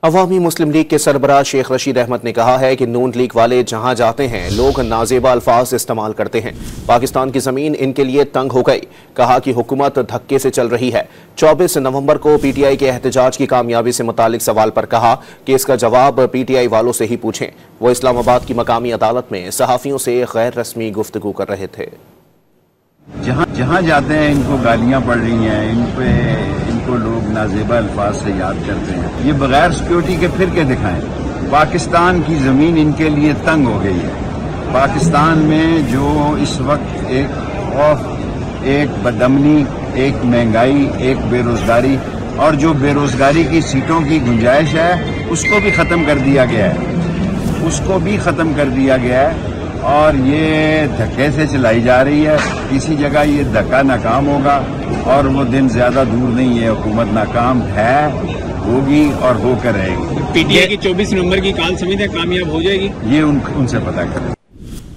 अवामी मुस्लिम league के सरबराह शेख रशीद अहमद ने कहा है कि नून लीग वाले जहां जाते हैं लोग नाजेबा अल्फाज इस्तेमाल करते हैं। पाकिस्तान की जमीन इनके लिए तंग हो गई। कहा कि हुकूमत धक्के से चल रही है। 24 नवंबर को पीटीआई के एहतजाज की कामयाबी से मुतालिक सवाल पर कहा कि इसका जवाब पीटीआई वालों से ही पूछें। वो इस्लामाबाद की मकामी अदालत में सहाफियों से गैर रस्मी गुफ्तगू कर रहे थे। जहाँ जाते हैं इनको गालियां पड़ रही हैं, इनको लोग नाजेबा अल्फाज से याद करते हैं। ये बगैर सिक्योरिटी के फिर के दिखाएं। पाकिस्तान की जमीन इनके लिए तंग हो गई है। पाकिस्तान में जो इस वक्त एक खौफ, एक बदअमनी, एक महंगाई, एक बेरोजगारी और जो बेरोजगारी की सीटों की गुंजाइश है उसको भी खत्म कर दिया गया है। और ये धक्के से चलाई जा रही है। किसी जगह ये धक्का नाकाम होगा और वो दिन ज्यादा दूर नहीं है। हुकूमत नाकाम है, होगी और होकर रहेगी। पीटीआई की 24 नवंबर की काल समिति कामयाब हो जाएगी, ये उनसे पता करें।